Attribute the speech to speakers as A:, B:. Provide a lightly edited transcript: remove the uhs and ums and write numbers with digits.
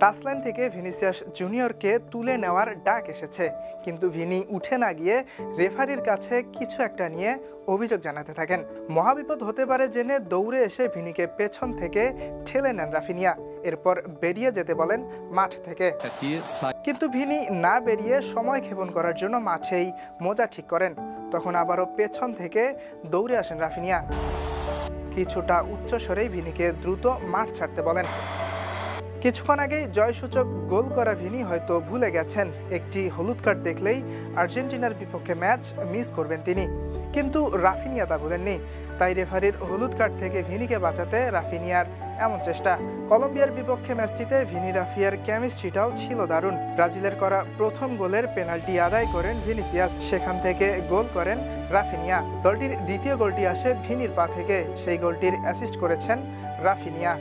A: টাচলাইন থেকে ভিনিসিয়াস জুনিয়রকে তুলে নেওয়ার ডাক এসেছে, কিন্তু ভিনি উঠে না গিয়ে রেফারির কাছে কিছু একটা নিয়ে অভিযোগ জানাতে থাকেন। মহাবিপদ হতে পারে জেনে দৌড়ে এসে ভিনিকে পেছন থেকে ঠেলে নেন রাফিনিয়া। এরপর বেরিয়ে যেতে বলেন মাঠ থেকে, কিন্তু ভিনি না বেরিয়ে সময় ক্ষেপণ করার জন্য মাঠেই মোজা ঠিক করেন। তখন আবারও পেছন থেকে দৌড়ে আসেন রাফিনিয়া। কিছুটা উচ্চস্বরেই ভিনিকে দ্রুত মাঠ ছাড়তে বলেন। কিছুক্ষণ আগেই জয়সূচক গোল করা ভিনি হয়তো ভুলে গেছেন একটি হলুদ কার্ড দেখলেই আর্জেন্টিনার বিপক্ষে ম্যাচ মিস করবেন তিনি, কিন্তু রাফিনিয়া তা ভুলেননি। তাই রেফারির হলুদ কার্ড থেকে ভিনিকে বাঁচাতে রাফিনিয়ার এমন চেষ্টা। কলম্বিয়ার বিপক্ষে ম্যাচটিতে ভিনি রাফিয়ার কেমিস্ট্রিটাও ছিল দারুণ। ব্রাজিলের করা প্রথম গোলের পেনাল্টি আদায় করেন ভিনিসিয়াস, সেখান থেকে গোল করেন রাফিনিয়া। দলটির দ্বিতীয় গোলটি আসে ভিনির পা থেকে, সেই গোলটির অ্যাসিস্ট করেছেন রাফিনিয়া।